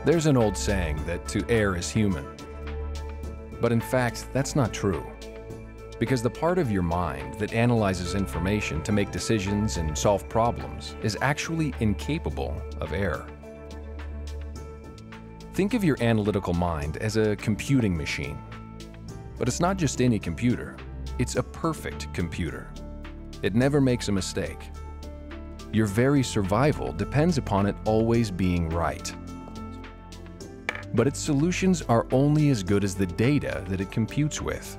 There's an old saying that to err is human. But in fact, that's not true. Because the part of your mind that analyzes information to make decisions and solve problems is actually incapable of error. Think of your analytical mind as a computing machine. But it's not just any computer. It's a perfect computer. It never makes a mistake. Your very survival depends upon it always being right. But its solutions are only as good as the data that it computes with.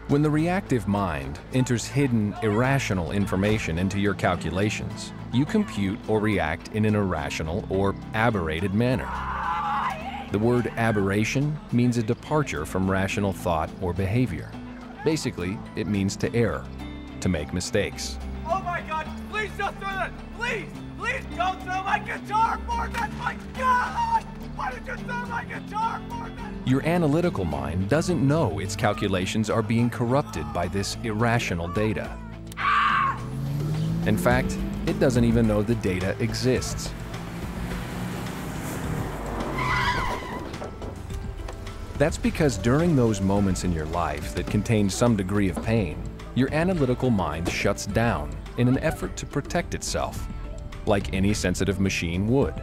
When the reactive mind enters hidden, irrational information into your calculations, you compute or react in an irrational or aberrated manner. The word aberration means a departure from rational thought or behavior. Basically, it means to err, to make mistakes. Oh my God, please don't throw that! Please, please don't throw my guitar for that! My God! Why did you throw my guitar for that? Your analytical mind doesn't know its calculations are being corrupted by this irrational data. In fact, it doesn't even know the data exists. That's because during those moments in your life that contain some degree of pain, your analytical mind shuts down in an effort to protect itself, like any sensitive machine would.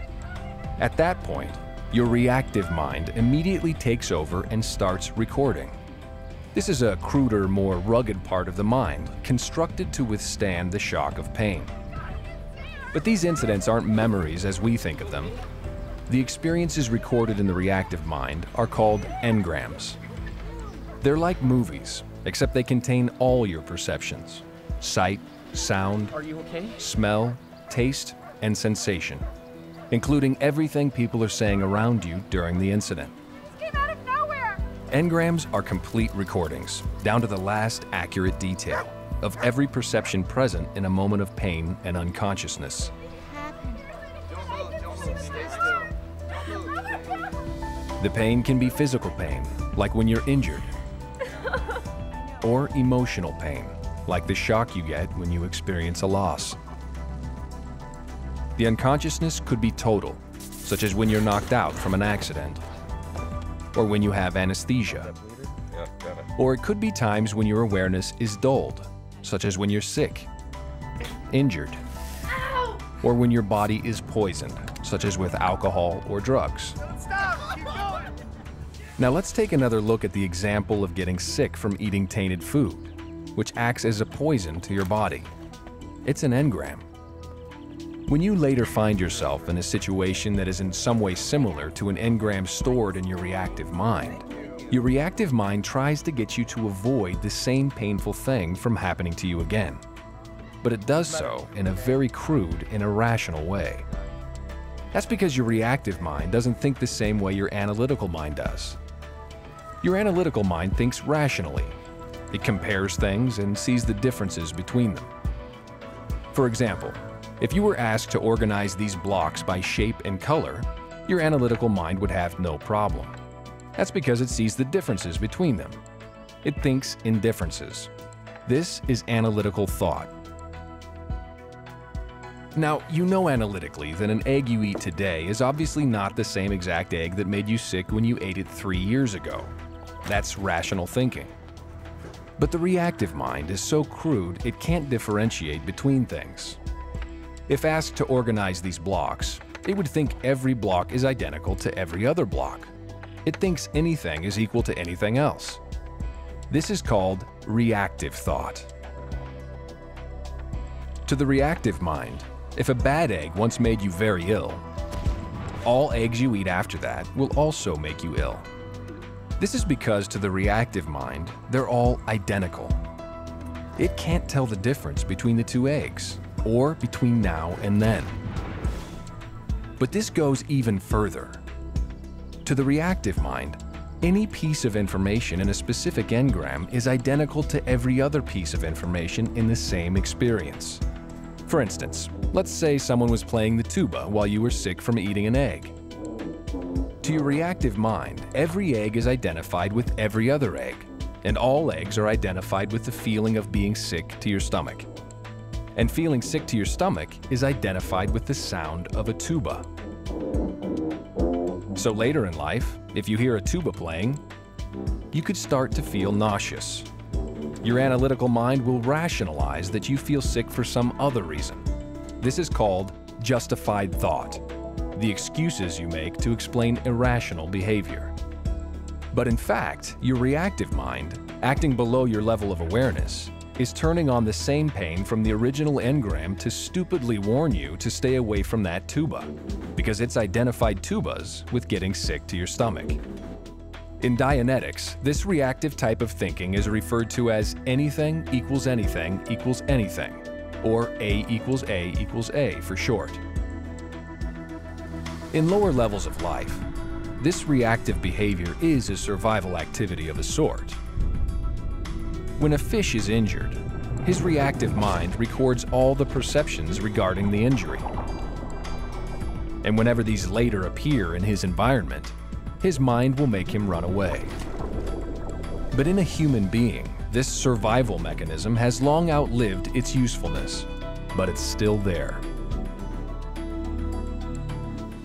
At that point, your reactive mind immediately takes over and starts recording. This is a cruder, more rugged part of the mind, constructed to withstand the shock of pain. But these incidents aren't memories as we think of them. The experiences recorded in the reactive mind are called engrams. They're like movies, except they contain all your perceptions: sight, sound, Are you okay? smell, taste, and sensation, including everything people are saying around you during the incident. Came out of nowhere! Engrams are complete recordings, down to the last accurate detail, of every perception present in a moment of pain and unconsciousness. The pain can be physical pain, like when you're injured, or emotional pain, like the shock you get when you experience a loss. The unconsciousness could be total, such as when you're knocked out from an accident, or when you have anesthesia. Or it could be times when your awareness is dulled, such as when you're sick, injured, or when your body is poisoned, such as with alcohol or drugs. Stop! Keep going! Now let's take another look at the example of getting sick from eating tainted food, which acts as a poison to your body. It's an engram. When you later find yourself in a situation that is in some way similar to an engram stored in your reactive mind tries to get you to avoid the same painful thing from happening to you again. But it does so in a very crude and irrational way. That's because your reactive mind doesn't think the same way your analytical mind does. Your analytical mind thinks rationally. It compares things and sees the differences between them. For example, if you were asked to organize these blocks by shape and color, your analytical mind would have no problem. That's because it sees the differences between them. It thinks in differences. This is analytical thought. Now, you know analytically that an egg you eat today is obviously not the same exact egg that made you sick when you ate it 3 years ago. That's rational thinking. But the reactive mind is so crude it can't differentiate between things. If asked to organize these blocks, it would think every block is identical to every other block. It thinks anything is equal to anything else. This is called reactive thought. To the reactive mind, if a bad egg once made you very ill, all eggs you eat after that will also make you ill. This is because to the reactive mind, they're all identical. It can't tell the difference between the two eggs, or between now and then. But this goes even further. To the reactive mind, any piece of information in a specific engram is identical to every other piece of information in the same experience. For instance, let's say someone was playing the tuba while you were sick from eating an egg. To your reactive mind, every egg is identified with every other egg, and all eggs are identified with the feeling of being sick to your stomach. And feeling sick to your stomach is identified with the sound of a tuba. So later in life, if you hear a tuba playing, you could start to feel nauseous. Your analytical mind will rationalize that you feel sick for some other reason. This is called justified thought, the excuses you make to explain irrational behavior. But in fact, your reactive mind, acting below your level of awareness, is turning on the same pain from the original engram to stupidly warn you to stay away from that tuba, because it's identified tubas with getting sick to your stomach. In Dianetics, this reactive type of thinking is referred to as anything equals anything equals anything, or A equals A equals A for short. In lower levels of life, this reactive behavior is a survival activity of a sort. When a fish is injured, his reactive mind records all the perceptions regarding the injury. And whenever these later appear in his environment, his mind will make him run away. But in a human being, this survival mechanism has long outlived its usefulness, but it's still there.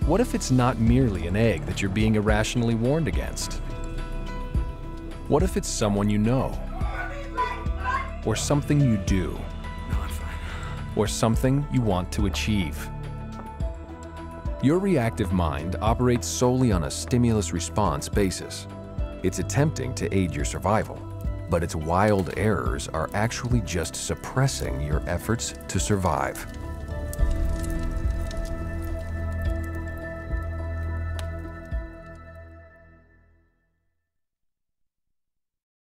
What if it's not merely an egg that you're being irrationally warned against? What if it's someone you know? Or something you do? Or something you want to achieve? Your reactive mind operates solely on a stimulus-response basis. It's attempting to aid your survival, but its wild errors are actually just suppressing your efforts to survive.